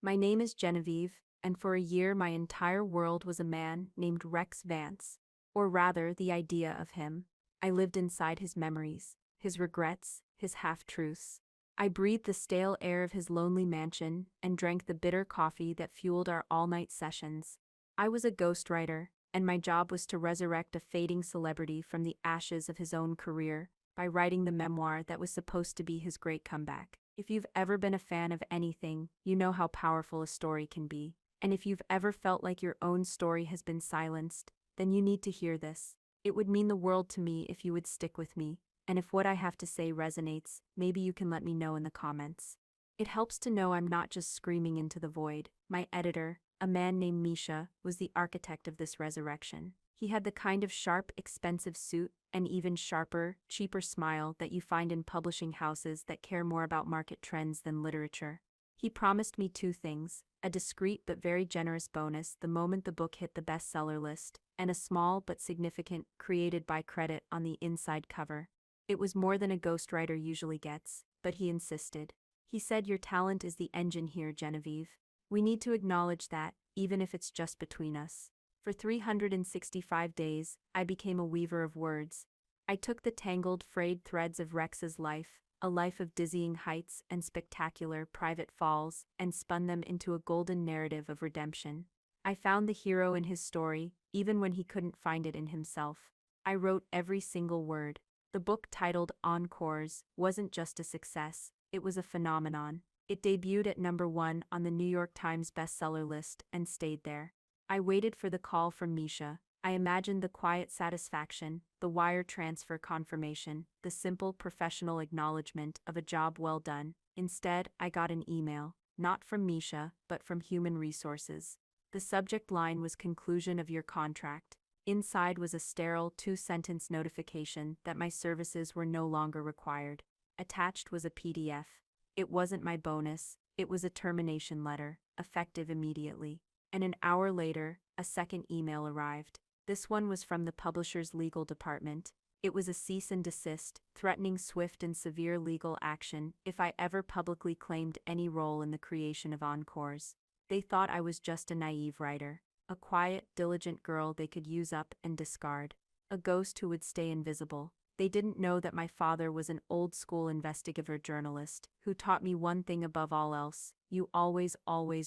My name is Genevieve, and for a year my entire world was a man named Rex Vance, or rather the idea of him. I lived inside his memories, his regrets, his half-truths. I breathed the stale air of his lonely mansion and drank the bitter coffee that fueled our all-night sessions. I was a ghostwriter, and my job was to resurrect a fading celebrity from the ashes of his own career by writing the memoir that was supposed to be his great comeback. If you've ever been a fan of anything, you know how powerful a story can be. And if you've ever felt like your own story has been silenced, then you need to hear this. It would mean the world to me if you would stick with me. And if what I have to say resonates, maybe you can let me know in the comments. It helps to know I'm not just screaming into the void. My editor, a man named Misha, was the architect of this resurrection. He had the kind of sharp, expensive suit and even sharper, cheaper smile that you find in publishing houses that care more about market trends than literature. He promised me two things: a discreet but very generous bonus the moment the book hit the bestseller list, and a small but significant created by credit on the inside cover. It was more than a ghostwriter usually gets, but he insisted. He said, "Your talent is the engine here, Genevieve. We need to acknowledge that, even if it's just between us." For 365 days, I became a weaver of words. I took the tangled, frayed threads of Rex's life, a life of dizzying heights and spectacular private falls, and spun them into a golden narrative of redemption. I found the hero in his story, even when he couldn't find it in himself. I wrote every single word. The book, titled Encores, wasn't just a success, it was a phenomenon. It debuted at #1 on the New York Times bestseller list and stayed there. I waited for the call from Misha. I imagined the quiet satisfaction, the wire transfer confirmation, the simple professional acknowledgement of a job well done. Instead, I got an email, not from Misha, but from Human Resources. The subject line was "Conclusion of your contract." Inside was a sterile two-sentence notification that my services were no longer required. Attached was a PDF. It wasn't my bonus, it was a termination letter, effective immediately. And an hour later, a second email arrived. This one was from the publisher's legal department. It was a cease and desist, threatening swift and severe legal action if I ever publicly claimed any role in the creation of Encores. They thought I was just a naive writer, a quiet, diligent girl they could use up and discard, a ghost who would stay invisible. They didn't know that my father was an old-school investigative journalist who taught me one thing above all else: you always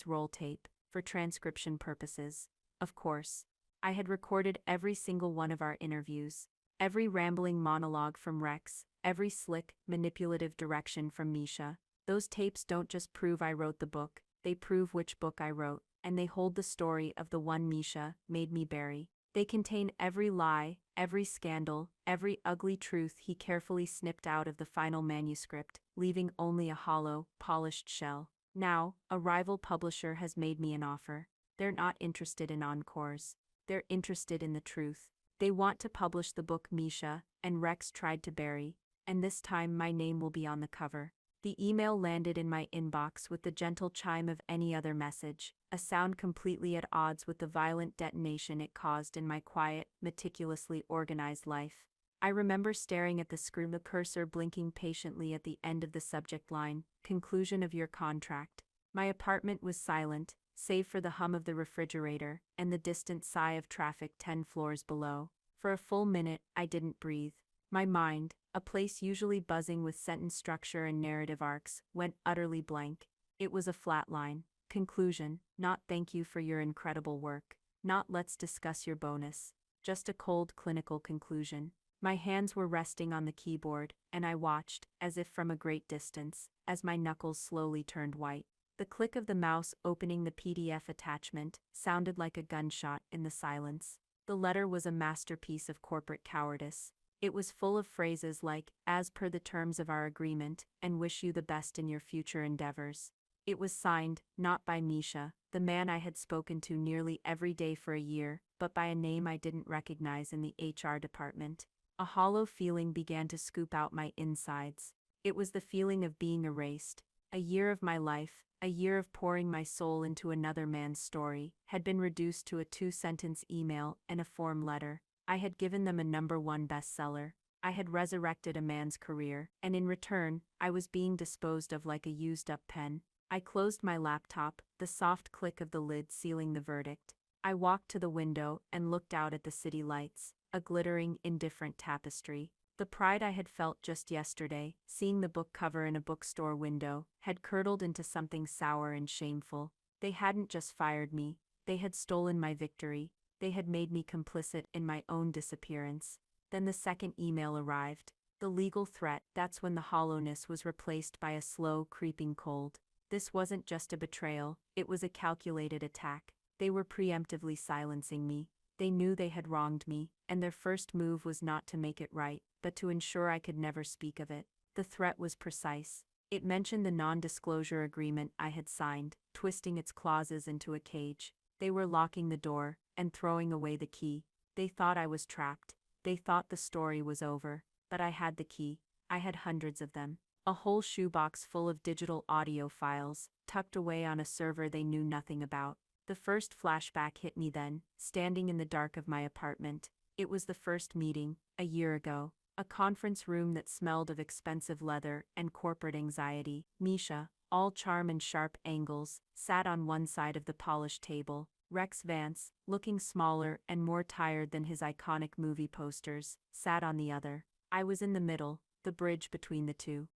roll tape, for transcription purposes. Of course, I had recorded every single one of our interviews, every rambling monologue from Rex, every slick, manipulative direction from Misha. Those tapes don't just prove I wrote the book, they prove which book I wrote, and they hold the story of the one Misha made me bury. They contain every lie, every scandal, every ugly truth he carefully snipped out of the final manuscript, leaving only a hollow, polished shell. Now, a rival publisher has made me an offer. They're not interested in Encores. They're interested in the truth. They want to publish the book Misha and Rex tried to bury, and this time my name will be on the cover. The email landed in my inbox with the gentle chime of any other message, a sound completely at odds with the violent detonation it caused in my quiet, meticulously organized life. I remember staring at the screen, the cursor blinking patiently at the end of the subject line, "Conclusion of your contract." My apartment was silent, save for the hum of the refrigerator and the distant sigh of traffic 10 floors below. For a full minute, I didn't breathe. My mind, a place usually buzzing with sentence structure and narrative arcs, went utterly blank. It was a flat line. Conclusion, not "thank you for your incredible work," not "let's discuss your bonus," just a cold, clinical conclusion. My hands were resting on the keyboard, and I watched, as if from a great distance, as my knuckles slowly turned white. The click of the mouse opening the PDF attachment sounded like a gunshot in the silence. The letter was a masterpiece of corporate cowardice. It was full of phrases like, "as per the terms of our agreement," and "wish you the best in your future endeavors." It was signed, not by Misha, the man I had spoken to nearly every day for a year, but by a name I didn't recognize in the HR department. A hollow feeling began to scoop out my insides. It was the feeling of being erased. A year of my life, a year of pouring my soul into another man's story, had been reduced to a two-sentence email and a form letter. I had given them a #1 bestseller. I had resurrected a man's career, and in return, I was being disposed of like a used-up pen. I closed my laptop, the soft click of the lid sealing the verdict. I walked to the window and looked out at the city lights, a glittering, indifferent tapestry. The pride I had felt just yesterday, seeing the book cover in a bookstore window, had curdled into something sour and shameful. They hadn't just fired me, they had stolen my victory. They had made me complicit in my own disappearance. Then the second email arrived. The legal threat. That's when the hollowness was replaced by a slow, creeping cold. This wasn't just a betrayal, it was a calculated attack. They were preemptively silencing me. They knew they had wronged me, and their first move was not to make it right, but to ensure I could never speak of it. The threat was precise. It mentioned the non-disclosure agreement I had signed, twisting its clauses into a cage. They were locking the door and throwing away the key. They thought I was trapped. They thought the story was over. But I had the key. I had hundreds of them. A whole shoebox full of digital audio files, tucked away on a server they knew nothing about. The first flashback hit me then, standing in the dark of my apartment. It was the first meeting, a year ago. A conference room that smelled of expensive leather and corporate anxiety. Misha, all charm and sharp angles, sat on one side of the polished table. Rex Vance, looking smaller and more tired than his iconic movie posters, sat on the other. I was in the middle, the bridge between the two.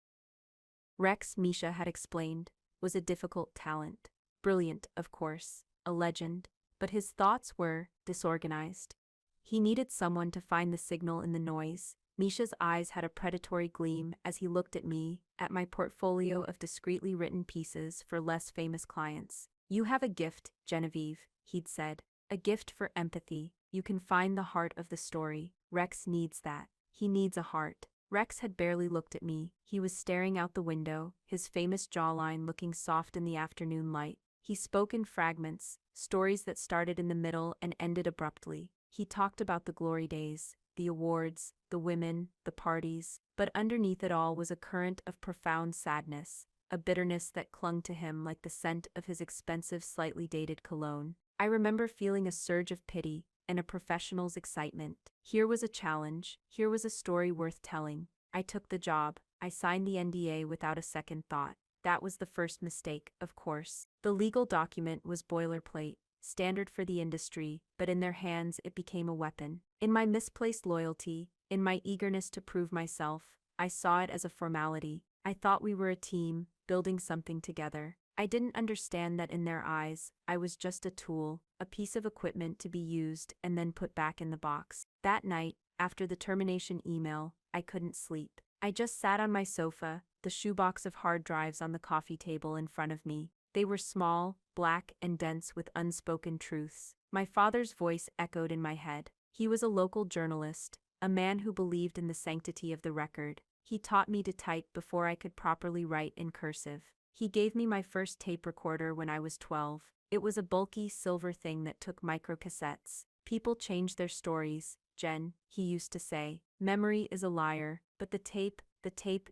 Rex, Misha had explained, was a difficult talent. Brilliant, of course, a legend, but his thoughts were disorganized. He needed someone to find the signal in the noise. Misha's eyes had a predatory gleam as he looked at me, at my portfolio of discreetly written pieces for less famous clients. "You have a gift, Genevieve," he'd said. "A gift for empathy. You can find the heart of the story. Rex needs that. He needs a heart." Rex had barely looked at me. He was staring out the window, his famous jawline looking soft in the afternoon light. He spoke in fragments, stories that started in the middle and ended abruptly. He talked about the glory days, the awards, the women, the parties, but underneath it all was a current of profound sadness, a bitterness that clung to him like the scent of his expensive, slightly dated cologne. I remember feeling a surge of pity and a professional's excitement. Here was a challenge, here was a story worth telling. I took the job. I signed the NDA without a second thought. That was the first mistake, of course. The legal document was boilerplate, standard for the industry, but in their hands it became a weapon. In my misplaced loyalty, in my eagerness to prove myself, I saw it as a formality. I thought we were a team, building something together. I didn't understand that in their eyes, I was just a tool, a piece of equipment to be used and then put back in the box. That night, after the termination email, I couldn't sleep. I just sat on my sofa, the shoebox of hard drives on the coffee table in front of me. They were small, black, and dense with unspoken truths. My father's voice echoed in my head. He was a local journalist, a man who believed in the sanctity of the record. He taught me to type before I could properly write in cursive. He gave me my first tape recorder when I was 12. It was a bulky silver thing that took microcassettes. "People change their stories, Jen," he used to say. "Memory is a liar, but the tape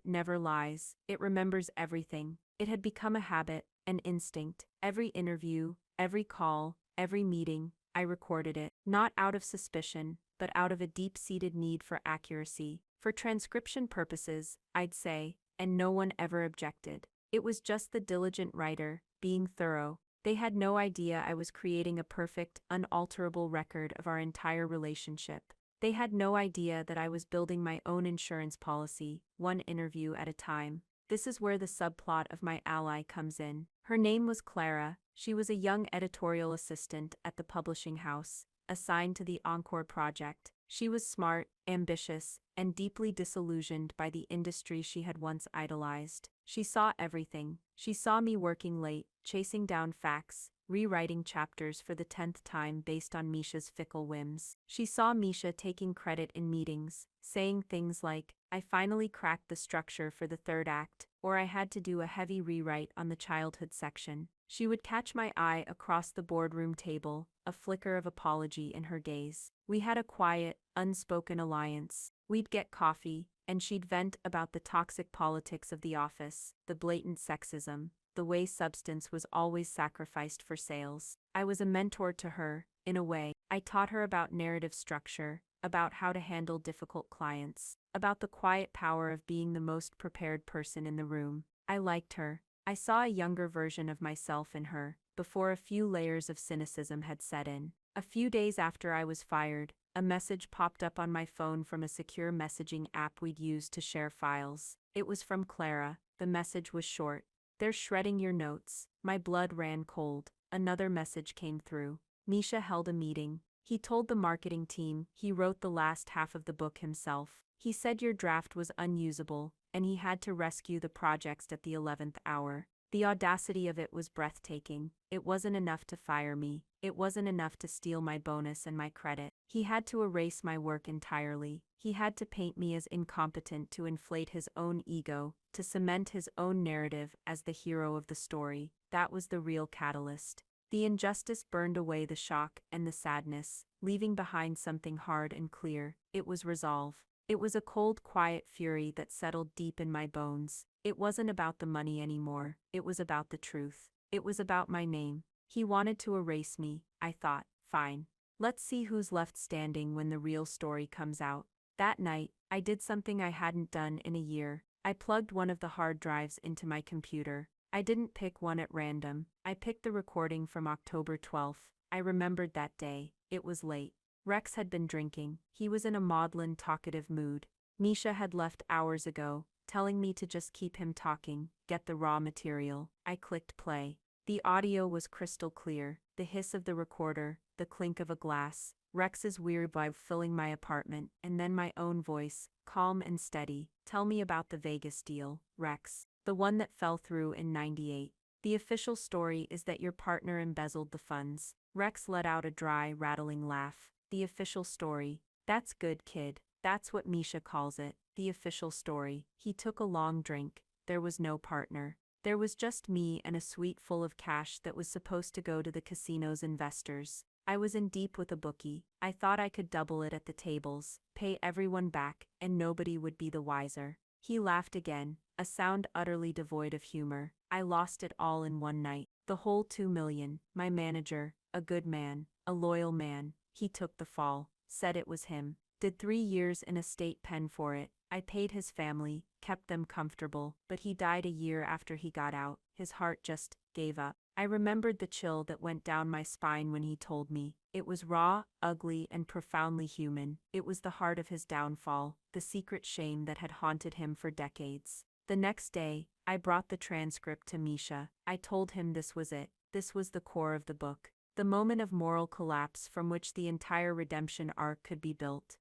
never lies. It remembers everything." It had become a habit, an instinct. Every interview, every call, every meeting, I recorded it. Not out of suspicion, but out of a deep-seated need for accuracy. For transcription purposes, I'd say, and no one ever objected. It was just the diligent writer, being thorough. They had no idea I was creating a perfect, unalterable record of our entire relationship. They had no idea that I was building my own insurance policy, one interview at a time. This is where the subplot of my ally comes in. Her name was Clara. She was a young editorial assistant at the publishing house, assigned to the Encore project. She was smart, ambitious, and deeply disillusioned by the industry she had once idolized. She saw everything. She saw me working late, chasing down facts, rewriting chapters for the 10th time based on Misha's fickle whims. She saw Misha taking credit in meetings, saying things like, "I finally cracked the structure for the third act," or "I had to do a heavy rewrite on the childhood section." She would catch my eye across the boardroom table, a flicker of apology in her gaze. We had a quiet, unspoken alliance. We'd get coffee, and she'd vent about the toxic politics of the office, the blatant sexism, the way substance was always sacrificed for sales. I was a mentor to her, in a way. I taught her about narrative structure, about how to handle difficult clients, about the quiet power of being the most prepared person in the room. I liked her. I saw a younger version of myself in her, before a few layers of cynicism had set in. A few days after I was fired, a message popped up on my phone from a secure messaging app we'd used to share files. It was from Clara. The message was short. "They're shredding your notes." My blood ran cold. Another message came through. Misha held a meeting. He told the marketing team he wrote the last half of the book himself. He said your draft was unusable, and he had to rescue the projects at the 11th hour. The audacity of it was breathtaking. It wasn't enough to fire me. It wasn't enough to steal my bonus and my credit. He had to erase my work entirely. He had to paint me as incompetent to inflate his own ego, to cement his own narrative as the hero of the story. That was the real catalyst. The injustice burned away the shock and the sadness, leaving behind something hard and clear. It was resolve. It was a cold, quiet fury that settled deep in my bones. It wasn't about the money anymore. It was about the truth. It was about my name. He wanted to erase me. I thought, fine. Let's see who's left standing when the real story comes out. That night, I did something I hadn't done in a year. I plugged one of the hard drives into my computer. I didn't pick one at random. I picked the recording from October 12th. I remembered that day. It was late. Rex had been drinking. He was in a maudlin, talkative mood. Misha had left hours ago, telling me to just keep him talking, get the raw material. I clicked play. The audio was crystal clear, the hiss of the recorder, the clink of a glass, Rex's weird vibe filling my apartment, and then my own voice, calm and steady. "Tell me about the Vegas deal, Rex. The one that fell through in '98. The official story is that your partner embezzled the funds." Rex let out a dry, rattling laugh. "The official story. That's good, kid. That's what Misha calls it. The official story." He took a long drink. There was no partner. There was just me and a suite full of cash that was supposed to go to the casino's investors. I was in deep with a bookie. I thought I could double it at the tables, pay everyone back, and nobody would be the wiser. He laughed again, a sound utterly devoid of humor. "I lost it all in one night. The whole 2 million. My manager, a good man, a loyal man, he took the fall, said it was him. Did 3 years in a state pen for it. I paid his family, kept them comfortable, but he died a year after he got out. His heart just gave up." I remembered the chill that went down my spine when he told me. It was raw, ugly, and profoundly human. It was the heart of his downfall, the secret shame that had haunted him for decades. The next day, I brought the transcript to Misha. I told him this was it. This was the core of the book. The moment of moral collapse from which the entire redemption arc could be built.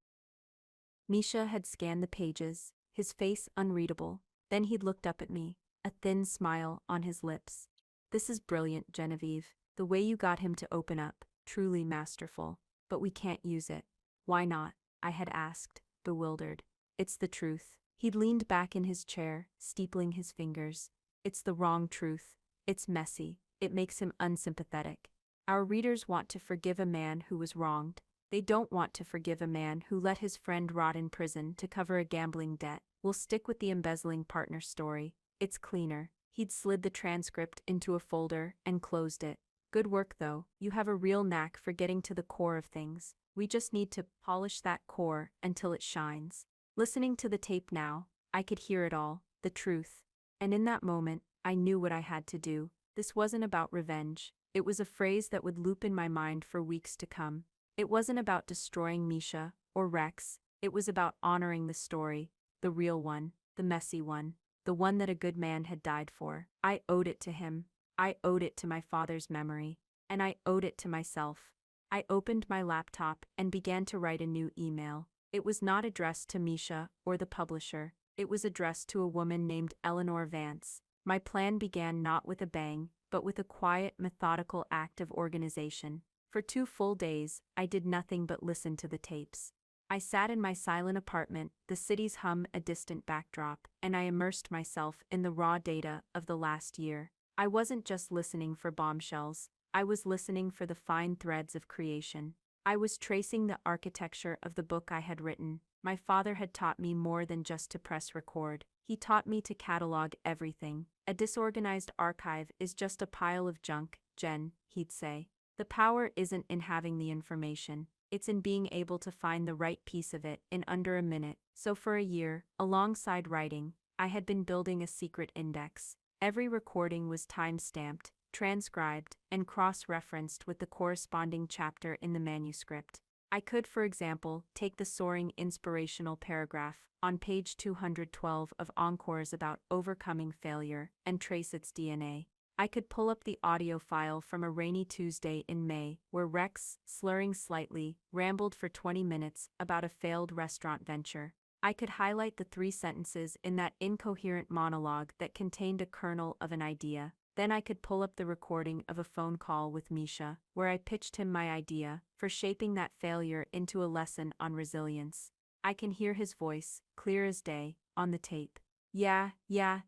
Misha had scanned the pages, his face unreadable. Then he'd looked up at me, a thin smile on his lips. "This is brilliant, Genevieve. The way you got him to open up, truly masterful. But we can't use it." "Why not?" I had asked, bewildered. "It's the truth." He'd leaned back in his chair, steepling his fingers. "It's the wrong truth. It's messy. It makes him unsympathetic. Our readers want to forgive a man who was wronged. They don't want to forgive a man who let his friend rot in prison to cover a gambling debt. We'll stick with the embezzling partner story. It's cleaner." He'd slid the transcript into a folder and closed it. "Good work though. You have a real knack for getting to the core of things. We just need to polish that core until it shines." Listening to the tape now, I could hear it all, the truth. And in that moment, I knew what I had to do. This wasn't about revenge. It was a phrase that would loop in my mind for weeks to come. It wasn't about destroying Misha or Rex. It was about honoring the story, the real one, the messy one. The one that a good man had died for. I owed it to him. I owed it to my father's memory. And I owed it to myself. I opened my laptop and began to write a new email. It was not addressed to Misha or the publisher. It was addressed to a woman named Eleanor Vance. My plan began not with a bang, but with a quiet, methodical act of organization. For 2 full days, I did nothing but listen to the tapes. I sat in my silent apartment, the city's hum a distant backdrop, and I immersed myself in the raw data of the last year. I wasn't just listening for bombshells. I was listening for the fine threads of creation. I was tracing the architecture of the book I had written. My father had taught me more than just to press record. He taught me to catalog everything. "A disorganized archive is just a pile of junk, Jen," he'd say. "The power isn't in having the information. It's in being able to find the right piece of it in under a minute." So for a year, alongside writing, I had been building a secret index. Every recording was time-stamped, transcribed, and cross-referenced with the corresponding chapter in the manuscript. I could, for example, take the soaring inspirational paragraph on page 212 of Encore's about overcoming failure and trace its DNA. I could pull up the audio file from a rainy Tuesday in May, where Rex, slurring slightly, rambled for 20 minutes about a failed restaurant venture. I could highlight the 3 sentences in that incoherent monologue that contained a kernel of an idea. Then I could pull up the recording of a phone call with Misha, where I pitched him my idea for shaping that failure into a lesson on resilience. I can hear his voice, clear as day, on the tape. Yeah,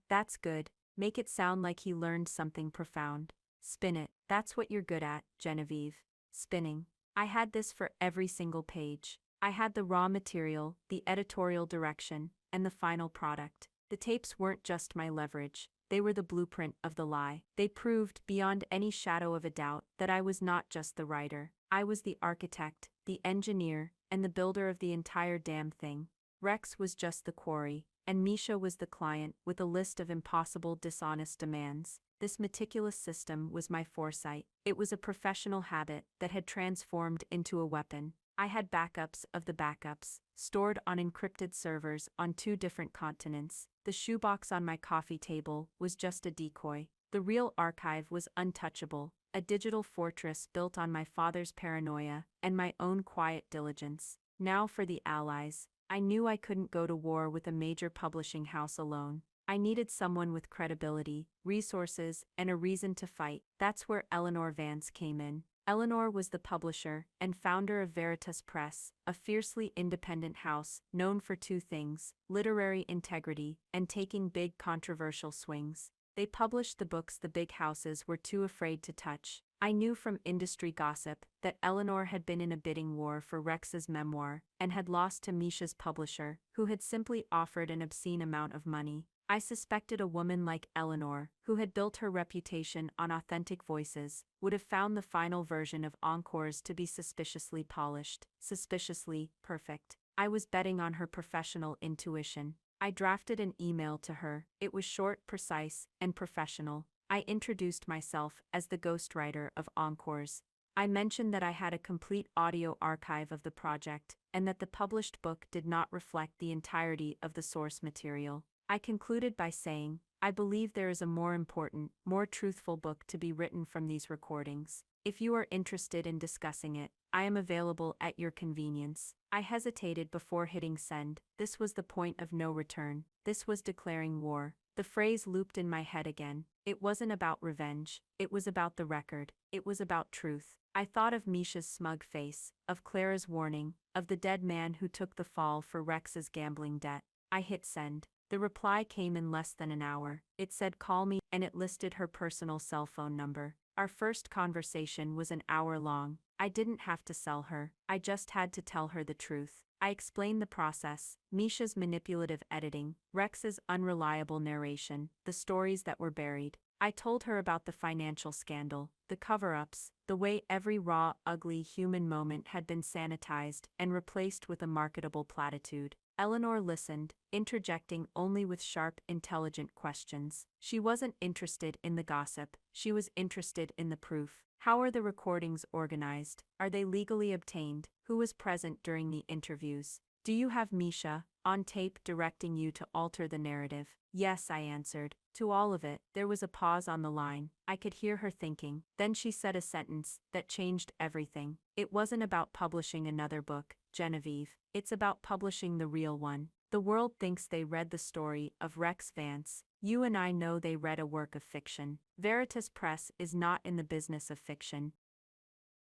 that's good. Make it sound like he learned something profound. Spin it. That's what you're good at, Genevieve. Spinning. I had this for every single page. I had the raw material, the editorial direction, and the final product. The tapes weren't just my leverage. They were the blueprint of the lie. They proved, beyond any shadow of a doubt, that I was not just the writer. I was the architect, the engineer, and the builder of the entire damn thing. Rex was just the quarry, and Misha was the client with a list of impossible dishonest demands. This meticulous system was my foresight. It was a professional habit that had transformed into a weapon. I had backups of the backups, stored on encrypted servers on 2 different continents. The shoebox on my coffee table was just a decoy. The real archive was untouchable, a digital fortress built on my father's paranoia and my own quiet diligence. Now for the allies. I knew I couldn't go to war with a major publishing house alone. I needed someone with credibility, resources, and a reason to fight. That's where Eleanor Vance came in. Eleanor was the publisher and founder of Veritas Press, a fiercely independent house known for 2 things: literary integrity and taking big controversial swings. They published the books the big houses were too afraid to touch. I knew from industry gossip that Eleanor had been in a bidding war for Rex's memoir and had lost to Misha's publisher, who had simply offered an obscene amount of money. I suspected a woman like Eleanor, who had built her reputation on authentic voices, would have found the final version of Encore's to be suspiciously polished, suspiciously perfect. I was betting on her professional intuition. I drafted an email to her. It was short, precise, and professional. I introduced myself as the ghostwriter of Encore's. I mentioned that I had a complete audio archive of the project, and that the published book did not reflect the entirety of the source material. I concluded by saying, I believe there is a more important, more truthful book to be written from these recordings. If you are interested in discussing it, I am available at your convenience. I hesitated before hitting send. This was the point of no return. This was declaring war. The phrase looped in my head again. It wasn't about revenge. It was about the record. It was about truth. I thought of Misha's smug face, of Clara's warning, of the dead man who took the fall for Rex's gambling debt. I hit send. The reply came in less than an hour. It said call me, and it listed her personal cell phone number. Our first conversation was an hour long. I didn't have to sell her. I just had to tell her the truth. I explained the process, Misha's manipulative editing, Rex's unreliable narration, the stories that were buried. I told her about the financial scandal, the cover-ups, the way every raw, ugly human moment had been sanitized and replaced with a marketable platitude. Eleanor listened, interjecting only with sharp, intelligent questions. She wasn't interested in the gossip, she was interested in the proof. How are the recordings organized? Are they legally obtained? Who was present during the interviews? Do you have Misha, on tape, directing you to alter the narrative? Yes, I answered. To all of it. There was a pause on the line. I could hear her thinking. Then she said a sentence that changed everything. It wasn't about publishing another book, Genevieve. It's about publishing the real one. The world thinks they read the story of Rex Vance. You and I know they read a work of fiction. Veritas Press is not in the business of fiction.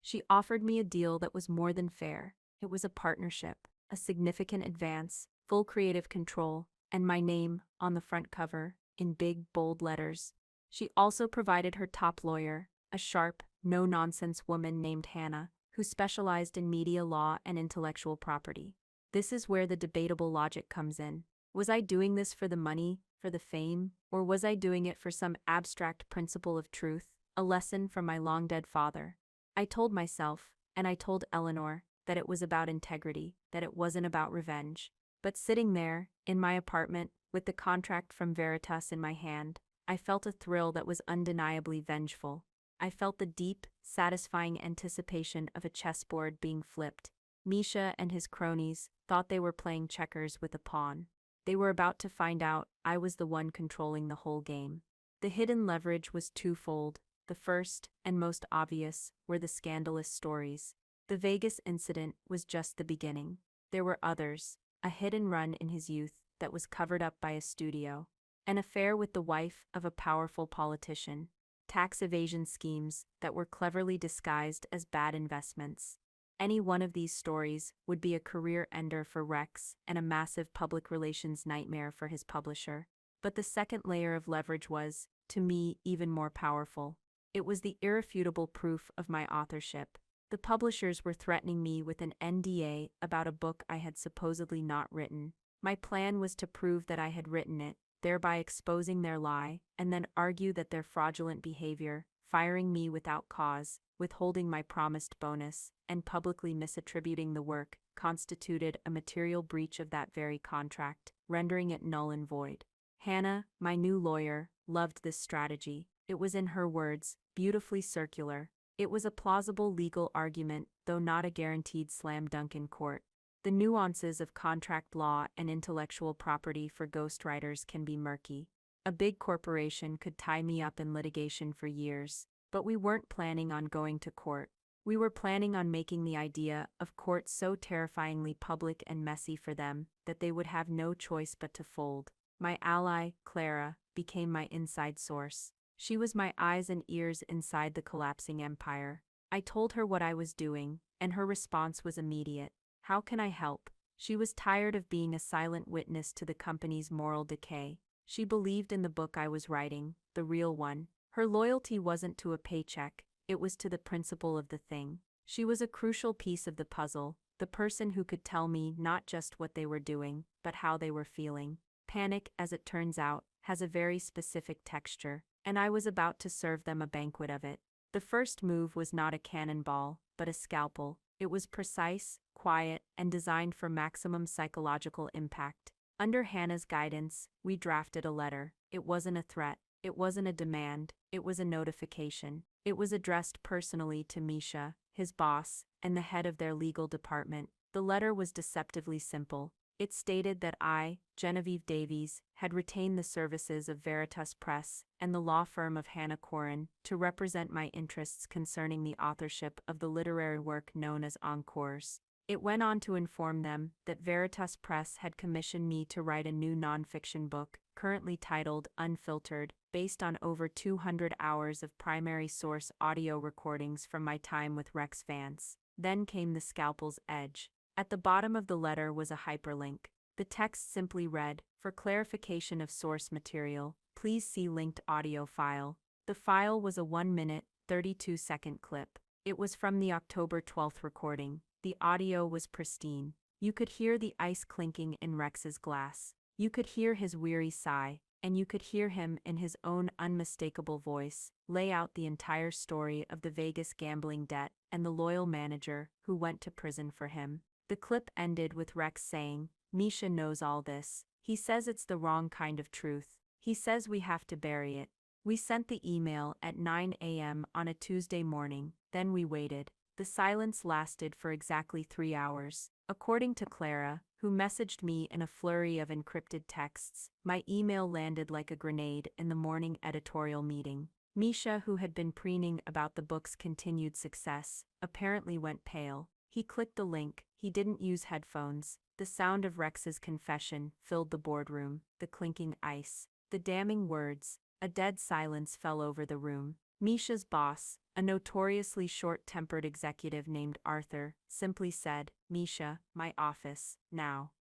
She offered me a deal that was more than fair. It was a partnership, a significant advance, full creative control, and my name, on the front cover, in big, bold letters. She also provided her top lawyer, a sharp, no-nonsense woman named Hannah, who specialized in media law and intellectual property. This is where the debatable logic comes in. Was I doing this for the money, for the fame, or was I doing it for some abstract principle of truth, a lesson from my long-dead father? I told myself, and I told Eleanor, that it was about integrity, that it wasn't about revenge. But sitting there, in my apartment, with the contract from Veritas in my hand, I felt a thrill that was undeniably vengeful. I felt the deep, satisfying anticipation of a chessboard being flipped. Misha and his cronies thought they were playing checkers with a pawn. They were about to find out I was the one controlling the whole game. The hidden leverage was twofold. The first, and most obvious, were the scandalous stories. The Vegas incident was just the beginning. There were others: a hit-and run in his youth that was covered up by a studio, an affair with the wife of a powerful politician, tax evasion schemes that were cleverly disguised as bad investments. Any one of these stories would be a career ender for Rex and a massive public relations nightmare for his publisher. But the second layer of leverage was, to me, even more powerful. It was the irrefutable proof of my authorship. The publishers were threatening me with an NDA about a book I had supposedly not written. My plan was to prove that I had written it, thereby exposing their lie, and then argue that their fraudulent behavior, firing me without cause, withholding my promised bonus, and publicly misattributing the work, constituted a material breach of that very contract, rendering it null and void. Hannah, my new lawyer, loved this strategy. It was, in her words, beautifully circular. It was a plausible legal argument, though not a guaranteed slam dunk in court. The nuances of contract law and intellectual property for ghostwriters can be murky. A big corporation could tie me up in litigation for years, but we weren't planning on going to court. We were planning on making the idea of court so terrifyingly public and messy for them that they would have no choice but to fold. My ally, Clara, became my inside source. She was my eyes and ears inside the collapsing empire. I told her what I was doing, and her response was immediate. How can I help? She was tired of being a silent witness to the company's moral decay. She believed in the book I was writing, the real one. Her loyalty wasn't to a paycheck, it was to the principle of the thing. She was a crucial piece of the puzzle, the person who could tell me not just what they were doing, but how they were feeling. Panic, as it turns out, has a very specific texture, and I was about to serve them a banquet of it. The first move was not a cannonball, but a scalpel. It was precise, quiet, and designed for maximum psychological impact. Under Hannah's guidance, we drafted a letter. It wasn't a threat. It wasn't a demand. It was a notification. It was addressed personally to Misha, his boss, and the head of their legal department. The letter was deceptively simple. It stated that I, Genevieve Davies, had retained the services of Veritas Press and the law firm of Hannah Corrin to represent my interests concerning the authorship of the literary work known as Encores. It went on to inform them that Veritas Press had commissioned me to write a new nonfiction book, currently titled Unfiltered, based on over 200 hours of primary source audio recordings from my time with Rex Vance. Then came the scalpel's edge. At the bottom of the letter was a hyperlink. The text simply read, "For clarification of source material, please see linked audio file." The file was a 1-minute, 32-second clip. It was from the October 12th recording. The audio was pristine. You could hear the ice clinking in Rex's glass. You could hear his weary sigh, and you could hear him, in his own unmistakable voice, lay out the entire story of the Vegas gambling debt and the loyal manager who went to prison for him. The clip ended with Rex saying, "Misha knows all this. He says it's the wrong kind of truth. He says we have to bury it." We sent the email at 9 a.m. on a Tuesday morning, then we waited. The silence lasted for exactly 3 hours. According to Clara, who messaged me in a flurry of encrypted texts, my email landed like a grenade in the morning editorial meeting. Misha, who had been preening about the book's continued success, apparently went pale. He clicked the link. He didn't use headphones. The sound of Rex's confession filled the boardroom, the clinking ice, the damning words. A dead silence fell over the room. Misha's boss, a notoriously short-tempered executive named Arthur, simply said, "Misha, my office, now."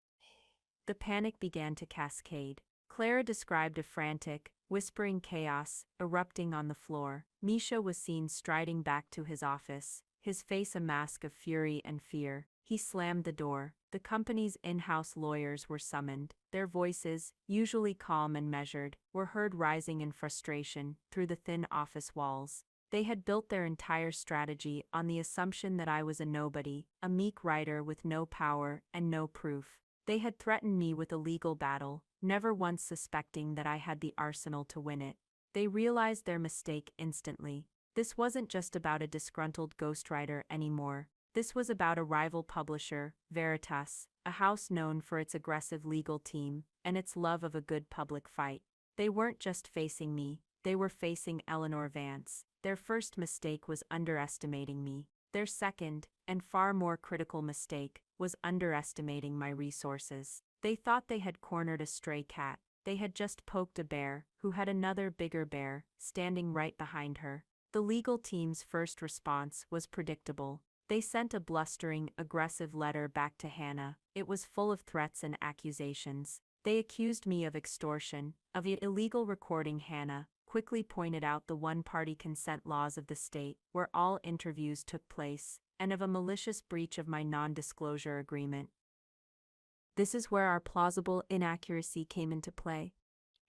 The panic began to cascade. Clara described a frantic, whispering chaos erupting on the floor. Misha was seen striding back to his office, his face a mask of fury and fear. He slammed the door. The company's in-house lawyers were summoned. Their voices, usually calm and measured, were heard rising in frustration through the thin office walls. They had built their entire strategy on the assumption that I was a nobody, a meek writer with no power and no proof. They had threatened me with a legal battle, never once suspecting that I had the arsenal to win it. They realized their mistake instantly. This wasn't just about a disgruntled ghostwriter anymore. This was about a rival publisher, Veritas, a house known for its aggressive legal team and its love of a good public fight. They weren't just facing me, they were facing Eleanor Vance. Their first mistake was underestimating me. Their second, and far more critical mistake, was underestimating my resources. They thought they had cornered a stray cat. They had just poked a bear, who had another bigger bear, standing right behind her. The legal team's first response was predictable. They sent a blustering, aggressive letter back to Hannah. It was full of threats and accusations. They accused me of extortion, of illegal recording. Hannah quickly pointed out the one-party consent laws of the state, where all interviews took place, and of a malicious breach of my non-disclosure agreement. This is where our plausible inaccuracy came into play.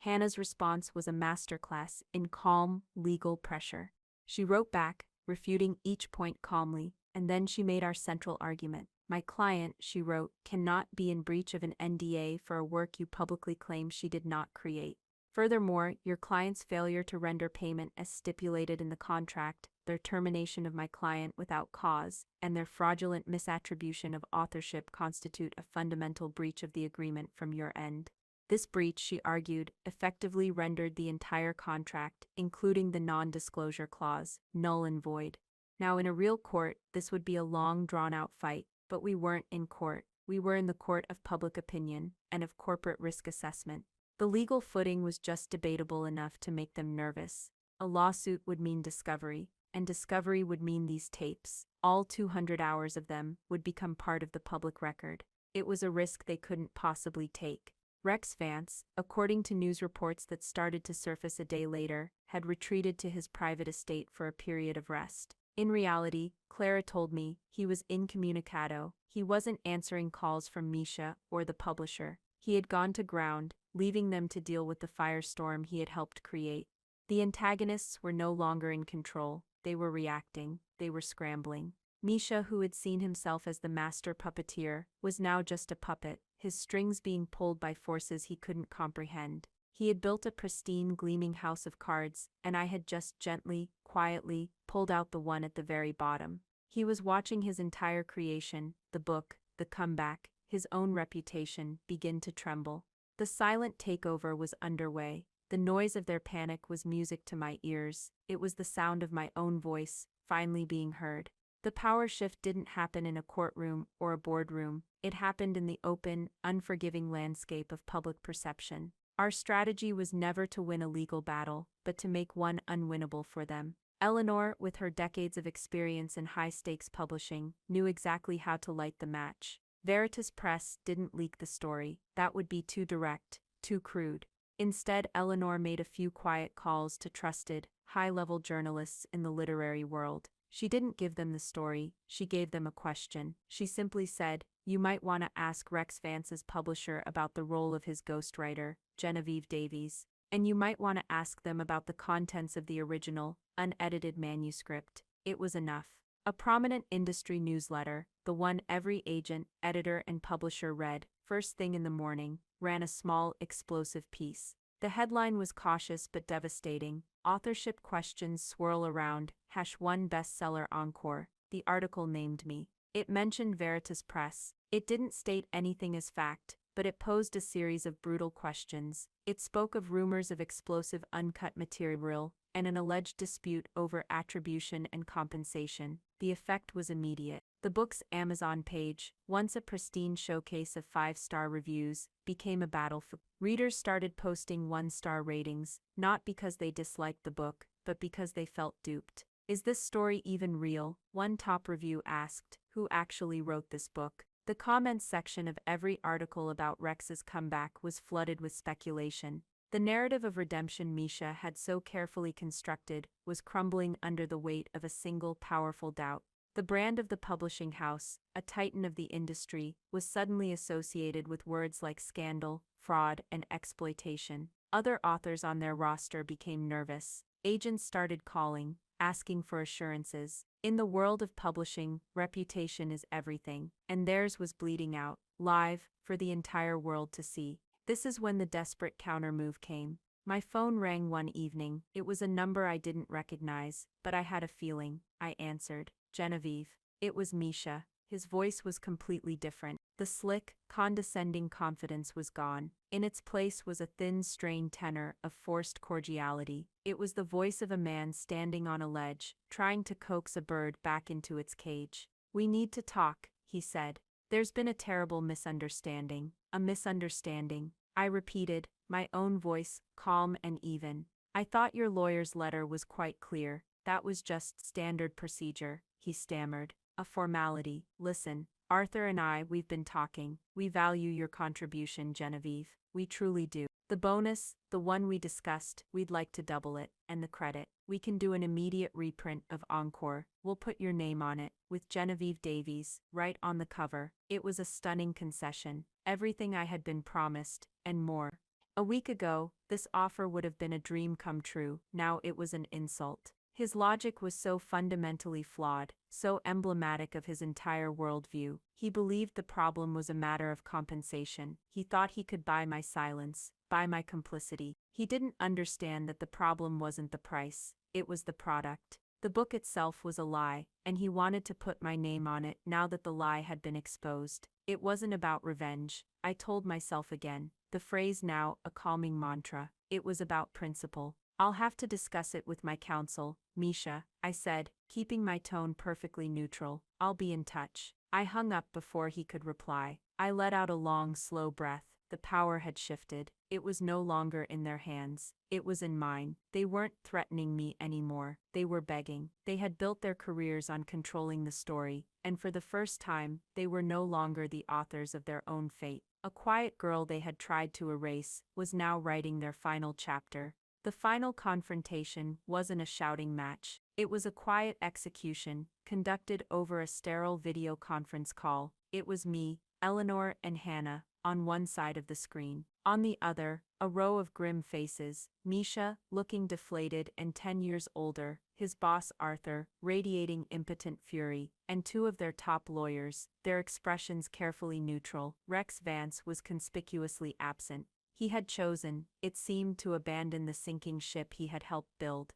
Hannah's response was a masterclass in calm, legal pressure. She wrote back, refuting each point calmly, and then she made our central argument. My client, she wrote, cannot be in breach of an NDA for a work you publicly claim she did not create. Furthermore, your client's failure to render payment as stipulated in the contract, their termination of my client without cause, and their fraudulent misattribution of authorship constitute a fundamental breach of the agreement from your end. This breach, she argued, effectively rendered the entire contract, including the non-disclosure clause, null and void. Now, in a real court, this would be a long, drawn-out fight, but we weren't in court. We were in the court of public opinion and of corporate risk assessment. The legal footing was just debatable enough to make them nervous. A lawsuit would mean discovery, and discovery would mean these tapes. All 200 hours of them would become part of the public record. It was a risk they couldn't possibly take. Rex Vance, according to news reports that started to surface a day later, had retreated to his private estate for a period of rest. In reality, Clara told me, he was incommunicado. He wasn't answering calls from Misha or the publisher. He had gone to ground, leaving them to deal with the firestorm he had helped create. The antagonists were no longer in control. They were reacting. They were scrambling. Misha, who had seen himself as the master puppeteer, was now just a puppet, his strings being pulled by forces he couldn't comprehend. He had built a pristine, gleaming house of cards, and I had just gently, quietly, pulled out the one at the very bottom. He was watching his entire creation, the book, the comeback, his own reputation, begin to tremble. The silent takeover was underway. The noise of their panic was music to my ears. It was the sound of my own voice, finally being heard. The power shift didn't happen in a courtroom or a boardroom. It happened in the open, unforgiving landscape of public perception. Our strategy was never to win a legal battle, but to make one unwinnable for them. Eleanor, with her decades of experience in high-stakes publishing, knew exactly how to light the match. Veritas Press didn't leak the story. That would be too direct, too crude. Instead, Eleanor made a few quiet calls to trusted, high-level journalists in the literary world. She didn't give them the story, she gave them a question. She simply said, "You might want to ask Rex Vance's publisher about the role of his ghostwriter, Genevieve Davies, and you might want to ask them about the contents of the original, unedited manuscript." It was enough. A prominent industry newsletter, the one every agent, editor, and publisher read, first thing in the morning, ran a small, explosive piece. The headline was cautious but devastating. Authorship questions swirl around, #1 bestseller encore. The article named me. It mentioned Veritas Press. It didn't state anything as fact, but it posed a series of brutal questions. It spoke of rumors of explosive uncut material and an alleged dispute over attribution and compensation. The effect was immediate. The book's Amazon page, once a pristine showcase of 5-star reviews, became a battlefield. Readers started posting 1-star ratings, not because they disliked the book, but because they felt duped. "Is this story even real?" one top review asked. "Who actually wrote this book?" The comments section of every article about Rex's comeback was flooded with speculation. The narrative of redemption Misha had so carefully constructed was crumbling under the weight of a single powerful doubt. The brand of the publishing house, a titan of the industry, was suddenly associated with words like scandal, fraud, and exploitation. Other authors on their roster became nervous. Agents started calling, asking for assurances. In the world of publishing, reputation is everything, and theirs was bleeding out, live, for the entire world to see. This is when the desperate counter-move came. My phone rang one evening. It was a number I didn't recognize, but I had a feeling. I answered. Genevieve. It was Misha. His voice was completely different. The slick, condescending confidence was gone. In its place was a thin, strained tenor of forced cordiality. It was the voice of a man standing on a ledge, trying to coax a bird back into its cage. "We need to talk," he said. "There's been a terrible misunderstanding." "A misunderstanding," I repeated, my own voice calm and even. "I thought your lawyer's letter was quite clear." "That was just standard procedure," he stammered. "A formality." "Listen, Arthur and we've been talking. We value your contribution, Genevieve. We truly do. The bonus, the one we discussed, we'd like to double it, and the credit. We can do an immediate reprint of Encore. We'll put your name on it, with Genevieve Davies, right on the cover." It was a stunning concession. Everything I had been promised, and more. A week ago, this offer would have been a dream come true. Now it was an insult. His logic was so fundamentally flawed, so emblematic of his entire worldview. He believed the problem was a matter of compensation. He thought he could buy my silence, buy my complicity. He didn't understand that the problem wasn't the price, it was the product. The book itself was a lie, and he wanted to put my name on it now that the lie had been exposed. It wasn't about revenge, I told myself again, the phrase now a calming mantra. It was about principle. "I'll have to discuss it with my counsel, Misha," I said, keeping my tone perfectly neutral. "I'll be in touch." I hung up before he could reply. I let out a long, slow breath. The power had shifted. It was no longer in their hands. It was in mine. They weren't threatening me anymore. They were begging. They had built their careers on controlling the story, and for the first time, they were no longer the authors of their own fate. A quiet girl they had tried to erase was now writing their final chapter. The final confrontation wasn't a shouting match. It was a quiet execution, conducted over a sterile video conference call. It was me, Eleanor, and Hannah, on one side of the screen. On the other, a row of grim faces, Misha, looking deflated and 10 years older, his boss Arthur, radiating impotent fury, and two of their top lawyers, their expressions carefully neutral. Rex Vance was conspicuously absent. He had chosen, it seemed, to abandon the sinking ship he had helped build.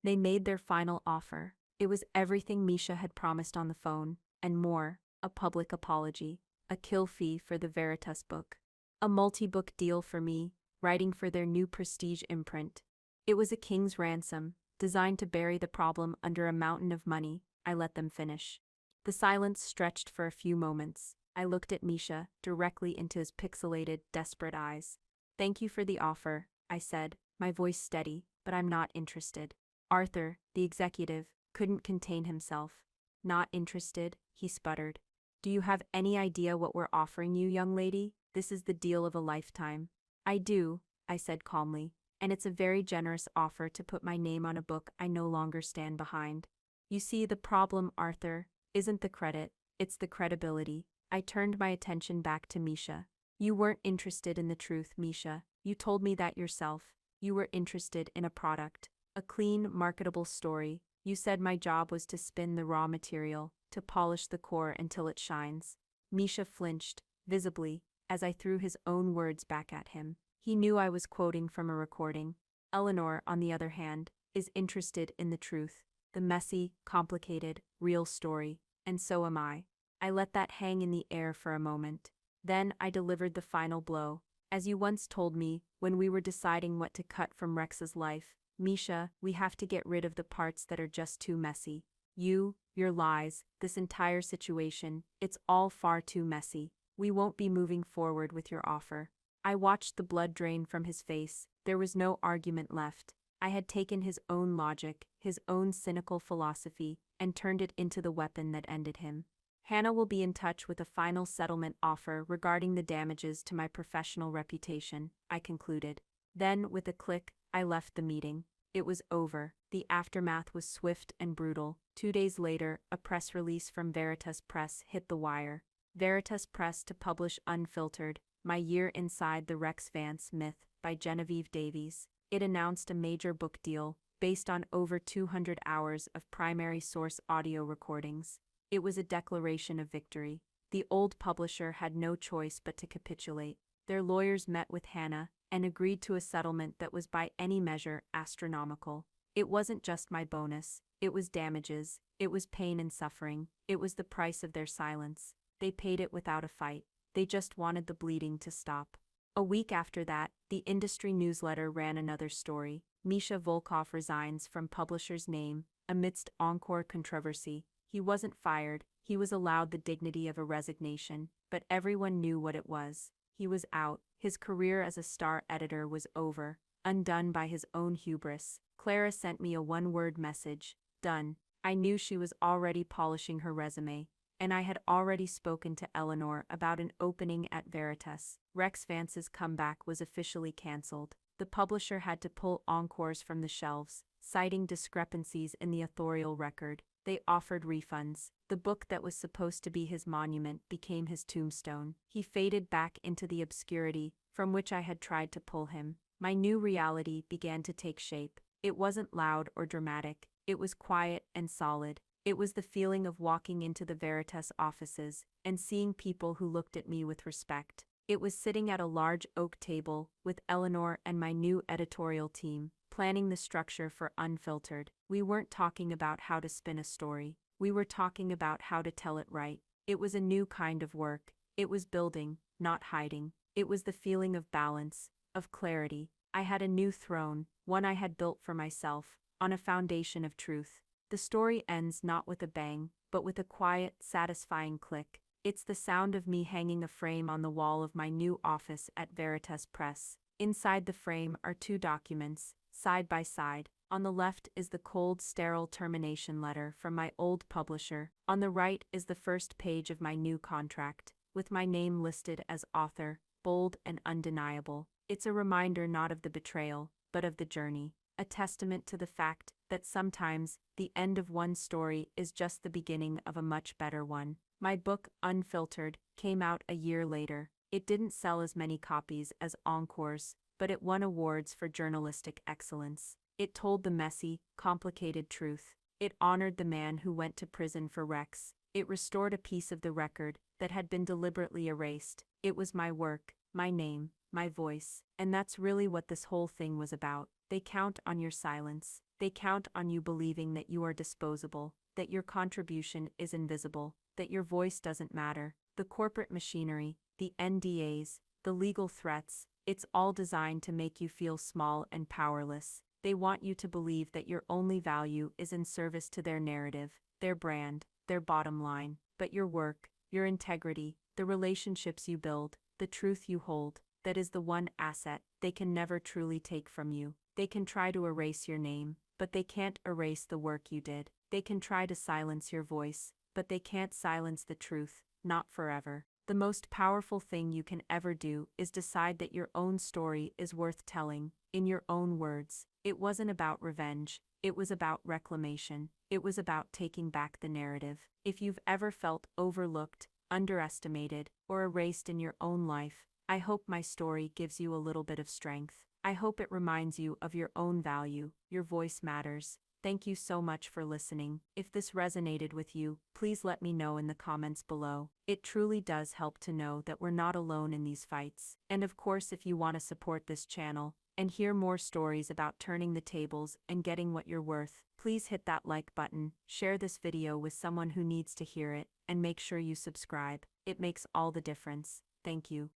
They made their final offer. It was everything Misha had promised on the phone, and more, a public apology, a kill fee for the Veritas book, a multi-book deal for me, writing for their new prestige imprint. It was a king's ransom, designed to bury the problem under a mountain of money. I let them finish. The silence stretched for a few moments. I looked at Misha, directly into his pixelated, desperate eyes. "Thank you for the offer," I said, my voice steady, "but I'm not interested." Arthur, the executive, couldn't contain himself. "Not interested?" he sputtered. "Do you have any idea what we're offering you, young lady? This is the deal of a lifetime." "I do," I said calmly, "and it's a very generous offer to put my name on a book I no longer stand behind." "You see, the problem, Arthur, isn't the credit, it's the credibility." I turned my attention back to Misha. "You weren't interested in the truth, Misha. You told me that yourself. You were interested in a product, a clean, marketable story. You said my job was to spin the raw material, to polish the core until it shines." Misha flinched, visibly, as I threw his own words back at him. He knew I was quoting from a recording. Eleanor, on the other hand, is interested in the truth, the messy, complicated, real story, and so am I. I let that hang in the air for a moment. Then I delivered the final blow. "As you once told me, when we were deciding what to cut from Rex's life, Misha, we have to get rid of the parts that are just too messy. You, your lies, this entire situation, it's all far too messy. We won't be moving forward with your offer." I watched the blood drain from his face. There was no argument left. I had taken his own logic, his own cynical philosophy, and turned it into the weapon that ended him. "Hannah will be in touch with a final settlement offer regarding the damages to my professional reputation," I concluded. Then, with a click, I left the meeting. It was over. The aftermath was swift and brutal. 2 days later, a press release from Veritas Press hit the wire. Veritas Press to publish Unfiltered, My Year Inside the Rex Vance Myth, by Genevieve Davies. It announced a major book deal, based on over 200 hours of primary source audio recordings. It was a declaration of victory. The old publisher had no choice but to capitulate. Their lawyers met with Hannah, and agreed to a settlement that was by any measure astronomical. It wasn't just my bonus, it was damages, it was pain and suffering, it was the price of their silence. They paid it without a fight. They just wanted the bleeding to stop. A week after that, the industry newsletter ran another story. Misha Volkov resigns from publisher's name amidst encore controversy. He wasn't fired, he was allowed the dignity of a resignation, but everyone knew what it was. He was out, his career as a star editor was over, undone by his own hubris. Clara sent me a one-word message, done. I knew she was already polishing her resume, and I had already spoken to Eleanor about an opening at Veritas. Rex Vance's comeback was officially cancelled. The publisher had to pull encores from the shelves, citing discrepancies in the authorial record. They offered refunds. The book that was supposed to be his monument became his tombstone. He faded back into the obscurity from which I had tried to pull him. My new reality began to take shape. It wasn't loud or dramatic. It was quiet and solid. It was the feeling of walking into the Veritas offices and seeing people who looked at me with respect. It was sitting at a large oak table with Eleanor and my new editorial team, planning the structure for Unfiltered. We weren't talking about how to spin a story. We were talking about how to tell it right. It was a new kind of work. It was building, not hiding. It was the feeling of balance, of clarity. I had a new throne, one I had built for myself, on a foundation of truth. The story ends not with a bang, but with a quiet, satisfying click. It's the sound of me hanging a frame on the wall of my new office at Veritas Press. Inside the frame are two documents, side by side. On the left is the cold, sterile termination letter from my old publisher. On the right is the first page of my new contract, with my name listed as author, bold and undeniable. It's a reminder not of the betrayal, but of the journey. A testament to the fact that sometimes the end of one story is just the beginning of a much better one. My book, Unfiltered, came out a year later. It didn't sell as many copies as Encore's, but it won awards for journalistic excellence. It told the messy, complicated truth. It honored the man who went to prison for Rex. It restored a piece of the record that had been deliberately erased. It was my work, my name, my voice, and that's really what this whole thing was about. They count on your silence. They count on you believing that you are disposable, that your contribution is invisible, that your voice doesn't matter. The corporate machinery, the NDAs, the legal threats, it's all designed to make you feel small and powerless. They want you to believe that your only value is in service to their narrative, their brand, their bottom line. But your work, your integrity, the relationships you build, the truth you hold, that is the one asset they can never truly take from you. They can try to erase your name, but they can't erase the work you did. They can try to silence your voice, but they can't silence the truth, not forever. The most powerful thing you can ever do is decide that your own story is worth telling, in your own words. It wasn't about revenge, it was about reclamation. It was about taking back the narrative. If you've ever felt overlooked, underestimated, or erased in your own life, I hope my story gives you a little bit of strength. I hope it reminds you of your own value. Your voice matters. Thank you so much for listening. If this resonated with you, please let me know in the comments below. It truly does help to know that we're not alone in these fights. And of course, if you want to support this channel and hear more stories about turning the tables and getting what you're worth, please hit that like button, share this video with someone who needs to hear it, and make sure you subscribe. It makes all the difference. Thank you.